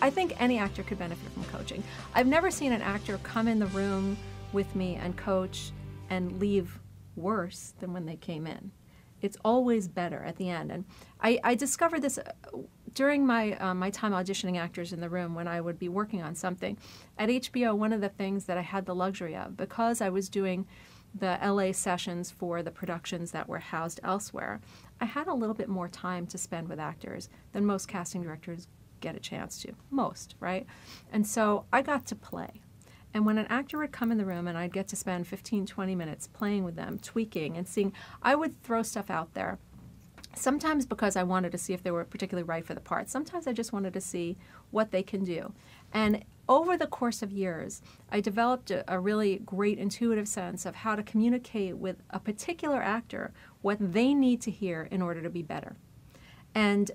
I think any actor could benefit from coaching. I've never seen an actor come in the room with me and coach and leave worse than when they came in. It's always better at the end. And I discovered this during my my time auditioning actors in the room when I would be working on something. At HBO, one of the things that I had the luxury of, because I was doing the LA sessions for the productions that were housed elsewhere, I had a little bit more time to spend with actors than most casting directors get a chance to. Most, right? And so I got to play. And when an actor would come in the room and I'd get to spend 15, 20 minutes playing with them, tweaking and seeing, I would throw stuff out there. Sometimes because I wanted to see if they were particularly right for the part. Sometimes I just wanted to see what they can do. And over the course of years, I developed a really great intuitive sense of how to communicate with a particular actor what they need to hear in order to be better. And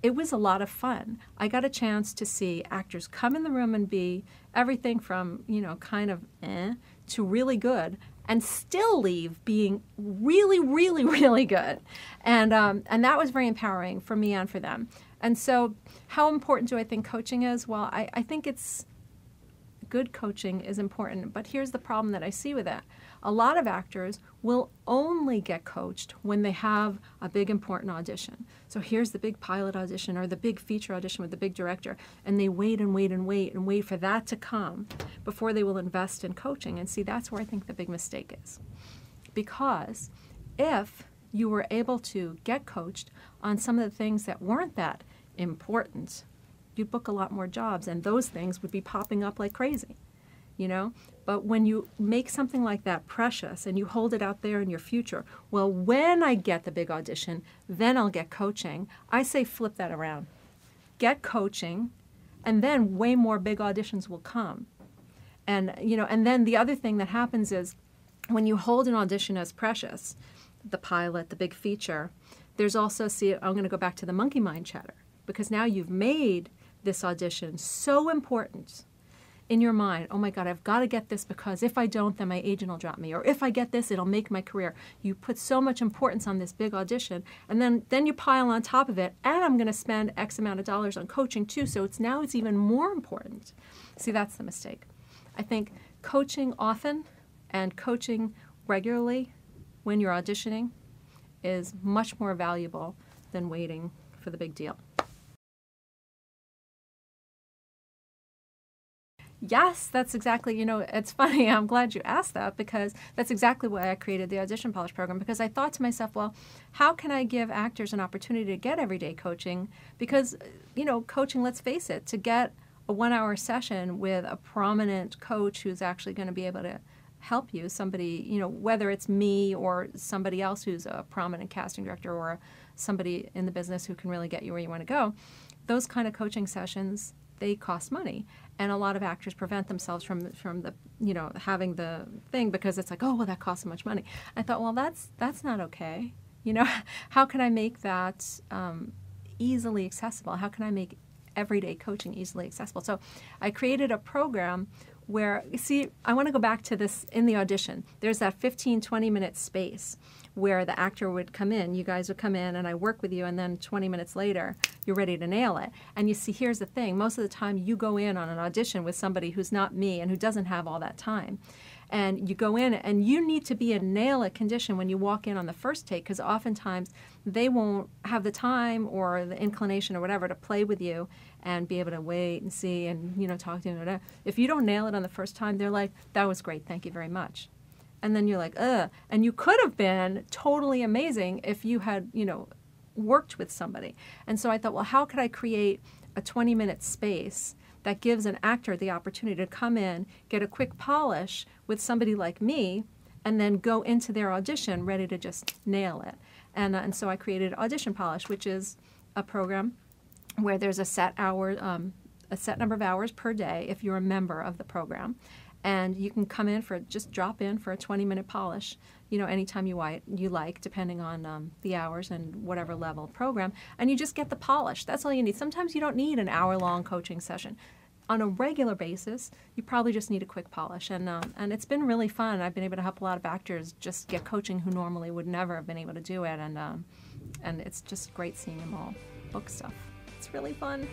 it was a lot of fun. I got a chance to see actors come in the room and be everything from, you know, kind of to really good, and still leave being really, really, really good. And that was very empowering for me and for them. And so how important do I think coaching is? Well, I think it's good coaching is important, but here's the problem that I see with it. A lot of actors will only get coached when they have a big important audition. So here's the big pilot audition or the big feature audition with the big director, and they wait and wait and wait and wait for that to come before they will invest in coaching. And see, that's where I think the big mistake is. Because if you were able to get coached on some of the things that weren't that important, you'd book a lot more jobs, and those things would be popping up like crazy, you know? But when you make something like that precious and you hold it out there in your future, well, when I get the big audition, then I'll get coaching. I say flip that around. Get coaching, and then way more big auditions will come. And, you know, and then the other thing that happens is when you hold an audition as precious, the pilot, the big feature, there's also, see, I'm going to go back to the monkey mind chatter, because now you've made this audition so important in your mind. Oh my God, I've got to get this, because if I don't, then my agent will drop me. Or if I get this, it'll make my career. You put so much importance on this big audition, and then you pile on top of it, and I'm going to spend X amount of dollars on coaching too, so now it's even more important. See, that's the mistake. I think coaching often and coaching regularly when you're auditioning is much more valuable than waiting for the big deal. Yes, that's exactly, you know, it's funny, I'm glad you asked that, because that's exactly why I created the Audition Polish program, because I thought to myself, well, how can I give actors an opportunity to get everyday coaching? Because, you know, coaching, let's face it, to get a 1-hour session with a prominent coach who's actually going to be able to help you, somebody, you know, whether it's me or somebody else who's a prominent casting director or somebody in the business who can really get you where you want to go, those kind of coaching sessions, they cost money. And a lot of actors prevent themselves from the, you know, having the thing, because it's like, oh, well, that costs so much money. I thought, well, that's not okay. You know, how can I make that easily accessible? How can I make everyday coaching easily accessible? So I created a program where, see, I want to go back to this in the audition. There's that 15, 20-minute space where the actor would come in, you guys would come in, and I work with you, and then 20 minutes later, you're ready to nail it. And you see, here's the thing. Most of the time, you go in on an audition with somebody who's not me and who doesn't have all that time. And you go in, and you need to be in nail-it condition when you walk in on the first take, because oftentimes they won't have the time or the inclination or whatever to play with you and be able to wait and see and, you know, talk to you. Whatever. If you don't nail it on the first time, they're like, that was great, thank you very much. And then you're like, ugh. And you could have been totally amazing if you had, you know, worked with somebody. And so I thought, well, how could I create a 20-minute space that gives an actor the opportunity to come in, get a quick polish with somebody like me, and then go into their audition ready to just nail it. And so I created Audition Polish, which is a program where there's a set number of hours per day if you're a member of the program. And you can come in for, just drop in for a 20-minute polish, you know, anytime you like, depending on the hours and whatever level program. And you just get the polish. That's all you need. Sometimes you don't need an hour-long coaching session. On a regular basis, you probably just need a quick polish. And it's been really fun. I've been able to help a lot of actors just get coaching who normally would never have been able to do it. And it's just great seeing them all book stuff. It's really fun.